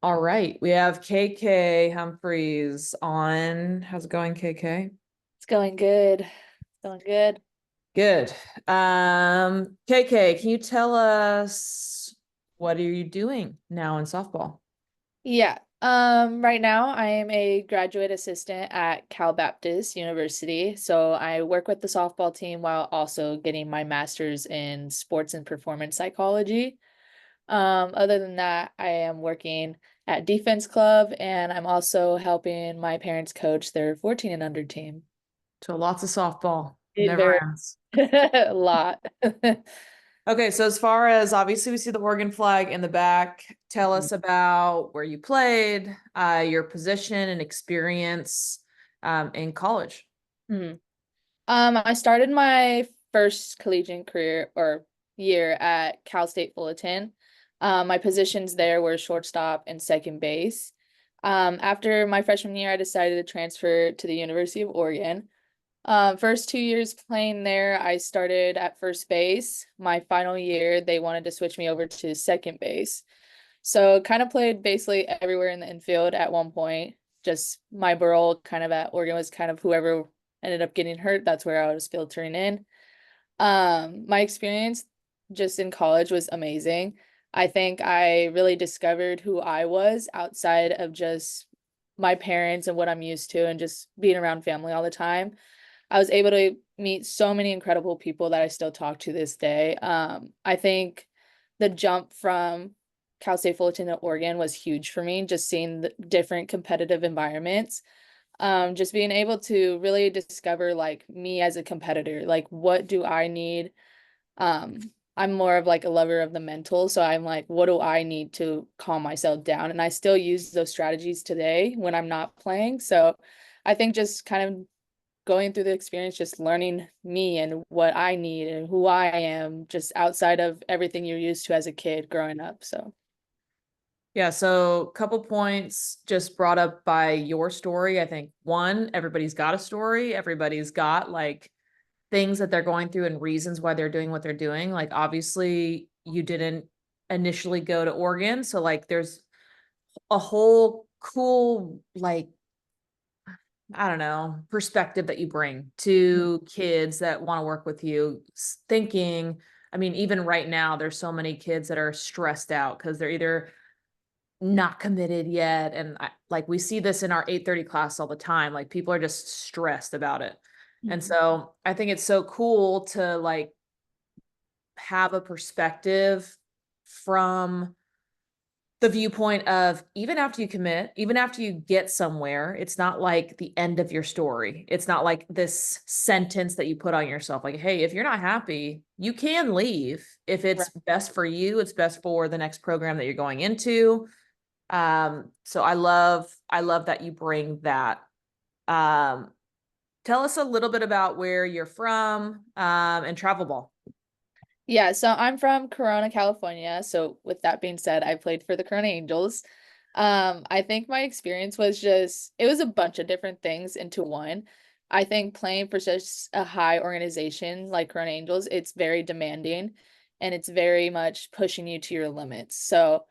All right, we have KK Humphreys on. How's it going, KK? It's going good. It's going good. Good. KK, can you tell us what are you doing now in softball? Yeah. Right now I am a graduate assistant at Cal Baptist University. So I work with the softball team while also getting my master's in sports and performance psychology. Other than that, I am working at Defense Club and I'm also helping my parents coach their 14 and under team. So lots of softball, It never very ends. a lot. Okay, so as far as obviously we see the Oregon flag in the back, tell us about where you played, your position and experience in college. Mhm. I started my first collegiate career or year at Cal State Fullerton. My positions there were shortstop and second base. After my freshman year, I decided to transfer to the University of Oregon. First 2 years playing there, I started at first base. My final year, they wanted to switch me over to second base. So kind of played basically everywhere in the infield at one point. Just my role kind of at Oregon was kind of whoever ended up getting hurt, that's where I was filtering in. My experience just in college was amazing. I think I really discovered who I was outside of just my parents and what I'm used to and just being around family all the time. I was able to meet so many incredible people that I still talk to this day. I think the jump from Cal State Fullerton to Oregon was huge for me, just seeing the different competitive environments. Just being able to really discover like me as a competitor, like what do I need? Um, I'm more of like a lover of the mental, so I'm like, what do I need to calm myself down? And I still use those strategies today when I'm not playing. So I think just kind of going through the experience, just learning me and what I need and who I am, just outside of everything you're used to as a kid growing up. So, Yeah, so a couple points just brought up by your story. I think one, everybody's got a story. Everybody's got like things that they're going through and reasons why they're doing what they're doing. Like obviously you didn't initially go to Oregon, so like there's a whole cool like I don't know, perspective that you bring to kids that want to work with you, thinking, I mean, even right now, there's so many kids that are stressed out because they're either not committed yet. And like we see this in our 8:30 class all the time. Like people are just stressed about it. And mhm. so I think it's so cool to like have a perspective from the viewpoint of even after you commit, even after you get somewhere, it's not like the end of your story. It's not like this sentence that you put on yourself, like, hey, if you're not happy, you can leave. If Right. it's best for you, it's best for the next program that you're going into. So I love that you bring that. Um, Tell us a little bit about where you're from, and travel ball. Yeah, so I'm from Corona, California. So with that being said, I played for the Corona Angels. I think my experience was just it was a bunch of different things into one. I think playing for such a high organization like Corona Angels, it's very demanding and it's very much pushing you to your limits. So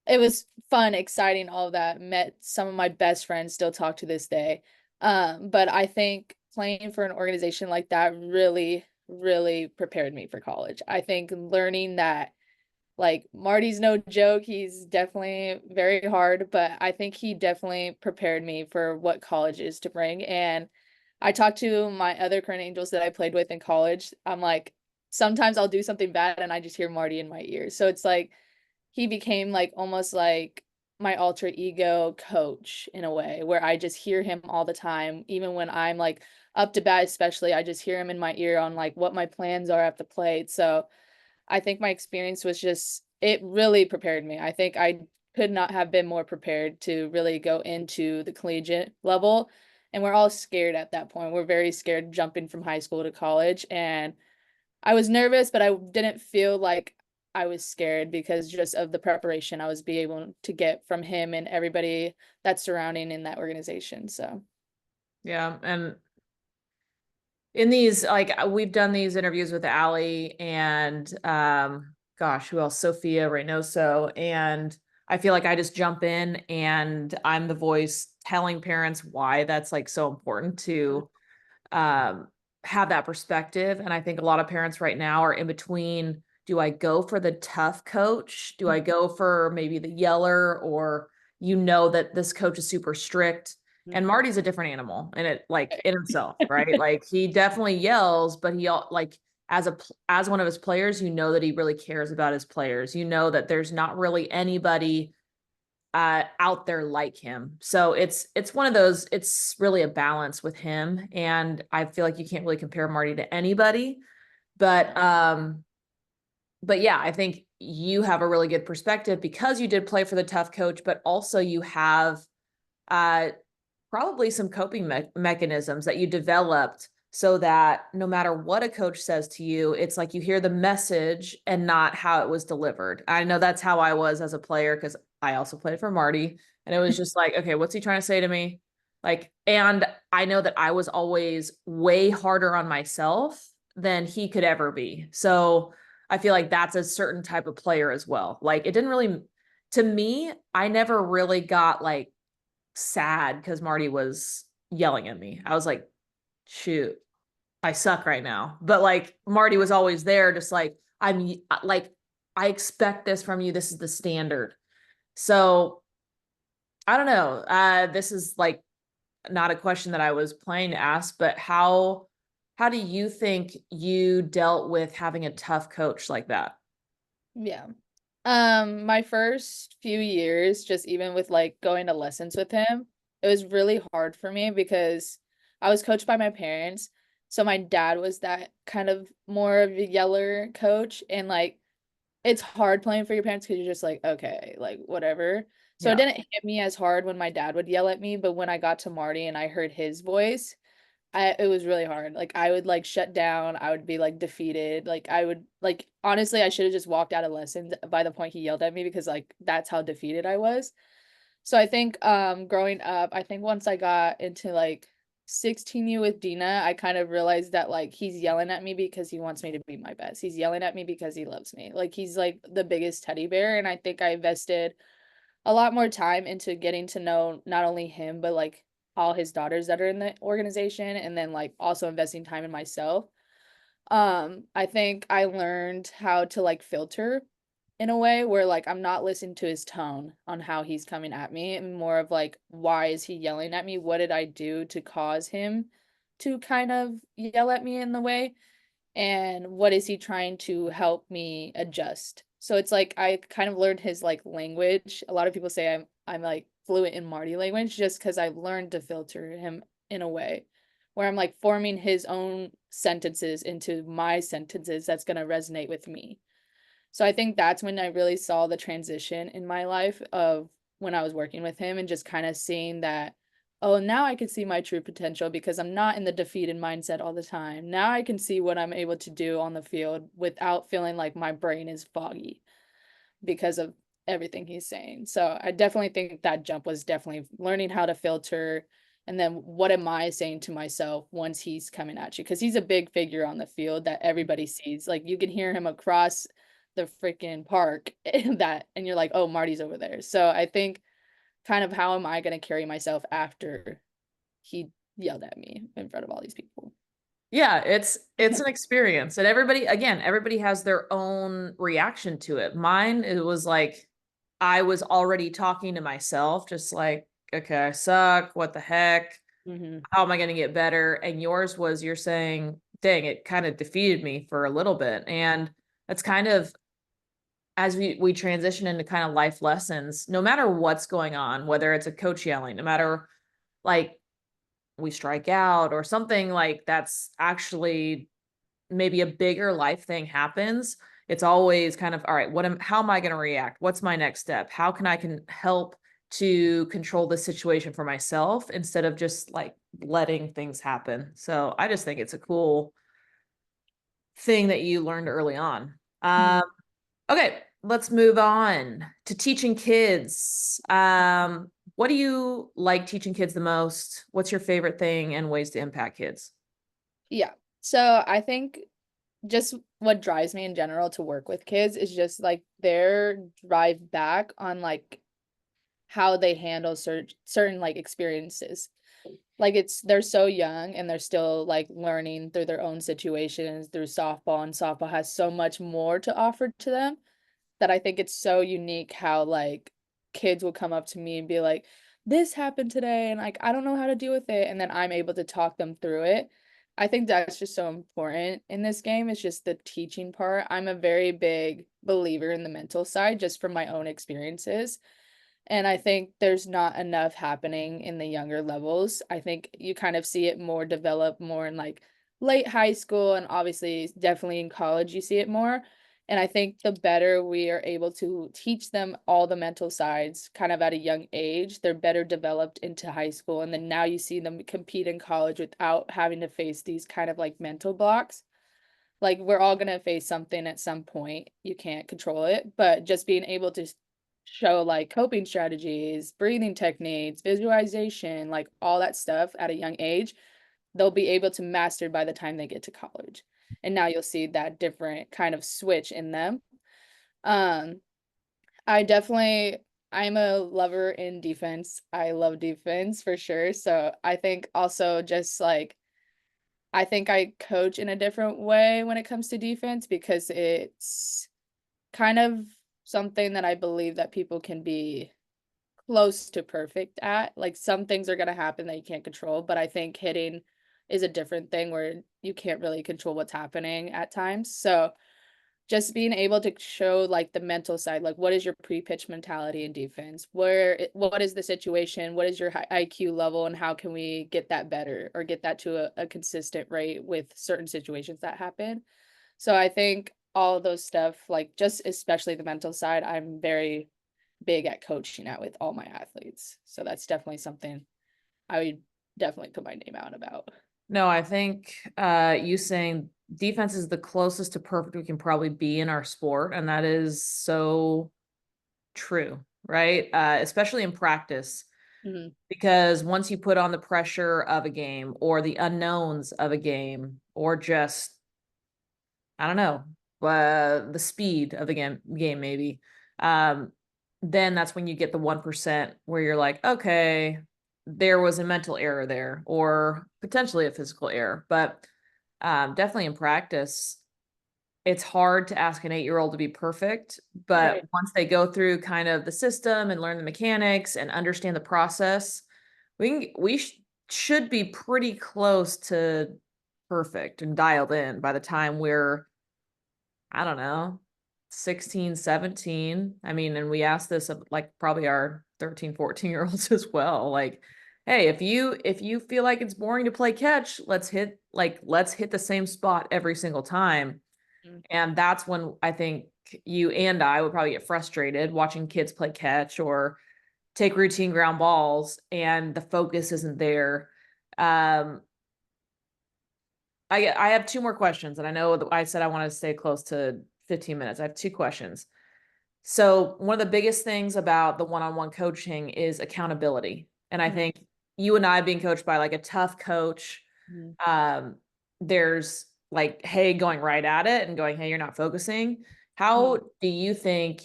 it was fun, exciting, all of that. Met some of my best friends, still talk to this day. But I think playing for an organization like that really, really prepared me for college. I think learning that like Marty's no joke, he's definitely very hard, but I think he definitely prepared me for what college is to bring. And I talked to my other current angels that I played with in college. I'm like, sometimes I'll do something bad and I just hear Marty in my ear. So it's like he became like almost like my alter ego coach in a way where I just hear him all the time, even when I'm like up to bat, especially I just hear him in my ear on like what my plans are at the plate. So I think my experience was just it really prepared me. I think I could not have been more prepared to really go into the collegiate level. And we're all scared at that point. We're very scared jumping from high school to college. And I was nervous, but I didn't feel like I was scared because just of the preparation I was be able to get from him and everybody that's surrounding in that organization. So, Yeah. And in these, like we've done these interviews with Allie and gosh, who else? Sophia Reynoso. And I feel like I just jump in and I'm the voice telling parents why that's like so important to um, have that perspective. And I think a lot of parents right now are in between. Do I go for the tough coach? Do I go for maybe the yeller, or that this coach is super strict? And Mhm. Marty's a different animal in it, like in himself, right? Like he definitely yells, but like as one of his players, that he really cares about his players. That there's not really anybody out there like him. So it's one of those, it's really a balance with him. And I feel like you can't really compare Marty to anybody. But yeah, I think you have a really good perspective because you did play for the tough coach, but also you have uh probably some coping mechanisms that you developed so that no matter what a coach says to you, it's like you hear the message and not how it was delivered. I know that's how I was as a player because I also played for Marty. And it was just like, okay, what's he trying to say to me? Like, and I know that I was always way harder on myself than he could ever be. So I feel like that's a certain type of player as well. Like, it didn't really, to me, I never really got like sad because Marty was yelling at me. I was like, shoot, I suck right now. But like Marty was always there, just like, like, I expect this from you. This is the standard. So I don't know. This is like not a question that I was planning to ask, but how do you think you dealt with having a tough coach like that? Yeah. My first few years, just even with like going to lessons with him, it was really hard for me because I was coached by my parents. So my dad was that kind of more of a yeller coach, and like it's hard playing for your parents because you're just like, okay, like whatever. So it Yeah. didn't hit me as hard when my dad would yell at me, but when I got to Marty and I heard his voice, it was really hard. Like I would like shut down, I would be like defeated. Like I would like honestly I should have just walked out of lessons by the point he yelled at me because like that's how defeated I was. So I think growing up, I think once I got into like 16U with Dina, I kind of realized that like he's yelling at me because he wants me to be my best. He's yelling at me because he loves me. Like he's like the biggest teddy bear, and I think I invested a lot more time into getting to know not only him but like all his daughters that are in the organization, and then like also investing time in myself. I think I learned how to like filter in a way where like I'm not listening to his tone on how he's coming at me, and more of like why is he yelling at me? What did I do to cause him to kind of yell at me in the way? And what is he trying to help me adjust? So it's like I kind of learned his like language. A lot of people say I'm like fluent in Marty language just because I've learned to filter him in a way where I'm like forming his own sentences into my sentences that's gonna resonate with me. So I think that's when I really saw the transition in my life of when I was working with him and just kind of seeing that, oh, now I can see my true potential because I'm not in the defeated mindset all the time. Now I can see what I'm able to do on the field without feeling like my brain is foggy because of everything he's saying. So I definitely think that jump was definitely learning how to filter, and then what am I saying to myself once he's coming at you? Because he's a big figure on the field that everybody sees. Like you can hear him across the freaking park and you're like, oh, Marty's over there. So I think kind of how am I going to carry myself after he yelled at me in front of all these people? Yeah, it's an experience. And everybody has their own reaction to it. Mine, it was like I was already talking to myself, just like, okay, I suck. What the heck? Hmm. How am I going to get better? And yours was you're saying, dang, it kind of defeated me for a little bit. And that's kind of as we transition into kind of life lessons, no matter what's going on, whether it's a coach yelling, no matter like we strike out or something like that's actually maybe a bigger life thing happens, it's always kind of, all right, how am I going to react? What's my next step? How can help to control the situation for myself instead of just like letting things happen? So I just think it's a cool thing that you learned early on. Hmm. Okay, let's move on to teaching kids. What do you like teaching kids the most? What's your favorite thing and ways to impact kids? Yeah. So I think just what drives me in general to work with kids is just like their drive back on like how they handle certain like experiences. Like they're so young and they're still like learning through their own situations through softball, and softball has so much more to offer to them that I think it's so unique how like kids will come up to me and be like, this happened today and like I don't know how to deal with it, and then I'm able to talk them through it. I think that's just so important in this game. It's just the teaching part. I'm a very big believer in the mental side just from my own experiences. And I think there's not enough happening in the younger levels. I think you kind of see it more develop more in like late high school, and obviously definitely in college you see it more. And I think the better we are able to teach them all the mental sides kind of at a young age, they're better developed into high school. And then now you see them compete in college without having to face these kind of like mental blocks. Like we're all going to face something at some point. You can't control it, but just being able to show like coping strategies, breathing techniques, visualization, like all that stuff at a young age, they'll be able to master by the time they get to college. And now you'll see that different kind of switch in them. Um, I definitely I'm a lover in defense. I love defense for sure. So I think also just like I think I coach in a different way when it comes to defense because it's kind of something that I believe that people can be close to perfect at. Like some things are going to happen that you can't control, but I think hitting is a different thing where you can't really control what's happening at times. So just being able to show like the mental side, like what is your pre-pitch mentality in defense, what is the situation, what is your IQ level, and how can we get that better or get that to a consistent rate with certain situations that happen. So I think all of those stuff, like just especially the mental side, I'm very big at coaching at with all my athletes. So that's definitely something I would definitely put my name out about. No, I think you saying defense is the closest to perfect we can probably be in our sport, and that is so true, right? Especially in practice, Mhm. because once you put on the pressure of a game or the unknowns of a game, or just I don't know, the speed of the game maybe, um, then that's when you get the 1% where you're like, okay, there was a mental error there, or potentially a physical error. But definitely in practice, it's hard to ask an 8-year-old to be perfect. But Right. once they go through kind of the system and learn the mechanics and understand the process, we should be pretty close to perfect and dialed in by the time we're I don't know, 16, 17. I mean, and we asked this of like probably our 13, 14-year-olds as well. Like, hey, if you feel like it's boring to play catch, let's hit the same spot every single time. Mhm. And that's when I think you and I would probably get frustrated watching kids play catch or take routine ground balls and the focus isn't there. Um, I have two more questions, and I know that I said I want to stay close to 15 minutes. I have two questions. So, one of the biggest things about the one-on-one coaching is accountability. And I Mhm. think you and I being coached by like a tough coach, Mhm. um, there's like, hey, going right at it and going, hey, you're not focusing. How Mhm. do you think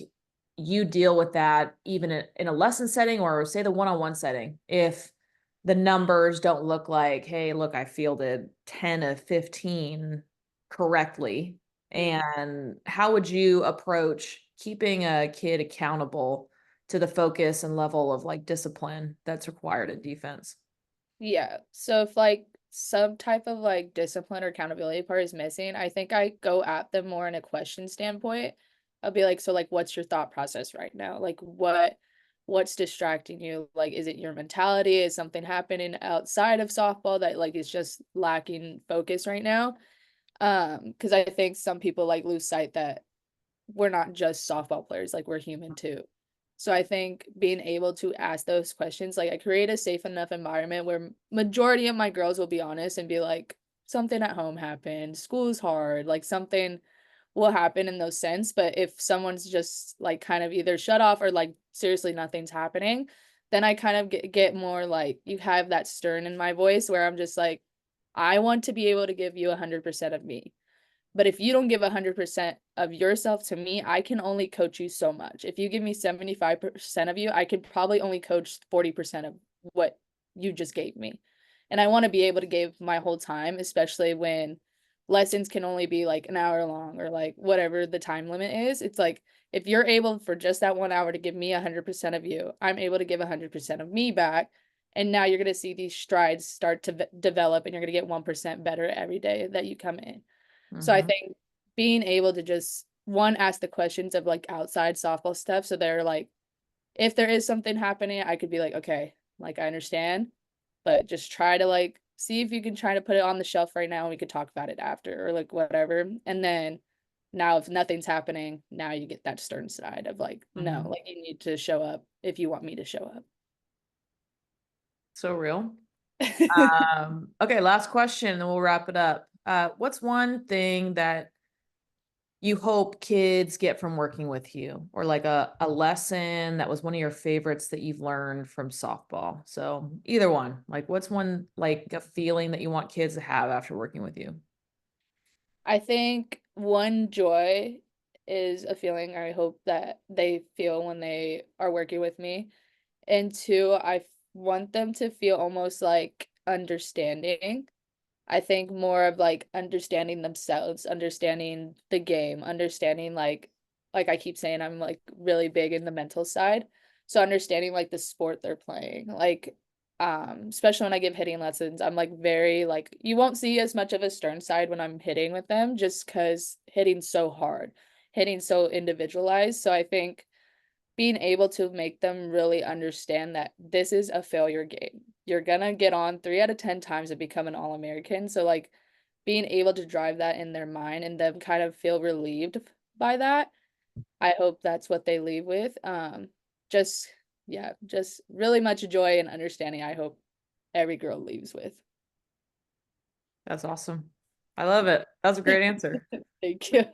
you deal with that even in a lesson setting or say the one-on-one setting? If the numbers don't look like, hey, look, I fielded 10 of 15 correctly. Mhm. And how would you approach keeping a kid accountable to the focus and level of like discipline that's required in defense? Yeah. So if like some type of like discipline or accountability part is missing, I think I go at them more in a question standpoint. I'll be like, so like what's your thought process right now? Like what's distracting you? Like is it your mentality? Is something happening outside of softball that like is just lacking focus right now? Because I think some people like lose sight that we're not just softball players, like we're human too. So I think being able to ask those questions, like I create a safe enough environment where majority of my girls will be honest and be like, something at home happened, school's hard, like something will happen in those sense. But if someone's just like kind of either shut off or like seriously nothing's happening, then I kind of get more like you have that stern in my voice where I'm just like, I want to be able to give you 100% of me. But if you don't give 100% of yourself to me, I can only coach you so much. If you give me 75% of you, I could probably only coach 40% of what you just gave me. And I want to be able to give my whole time, especially when lessons can only be like an hour long or like whatever the time limit is. It's like if you're able for just that 1 hour to give me 100% of you, I'm able to give 100% of me back. And now you're going to see these strides start to develop and you're going to get 1% better every day that you come in. So I Mm-hmm. think being able to just one ask the questions of like outside softball stuff. So they're like, if there is something happening, I could be like, okay, like I understand, but just try to like see if you can try to put it on the shelf right now and we could talk about it after or like whatever. And then now if nothing's happening, now you get that stern side of like, no, Mm-hmm. like you need to show up if you want me to show So real. up. Okay, last question, and we'll wrap it up. What's one thing that you hope kids get from working with you, or like a lesson that was one of your favorites that you've learned from softball? So either one, like what's one like a feeling that you want kids to have after working with you? I think one joy is a feeling I hope that they feel when they are working with me. And two, want them to feel almost like understanding. I think more of like understanding themselves, understanding the game, understanding like I keep saying I'm like really big in the mental side. So understanding like the sport they're playing. Like especially when I give hitting lessons, I'm like very like you won't see as much of a stern side when I'm hitting with them just cuz hitting's so hard. Hitting's so individualized. So I think being able to make them really understand that this is a failure game. You're gonna get on 3 out of 10 times and become an All-American. So like being able to drive that in their mind and them kind of feel relieved by that. I hope that's what they leave with. Just yeah, just really much joy and understanding I hope every girl leaves with. That's awesome. I love it. That was a great answer. Thank you.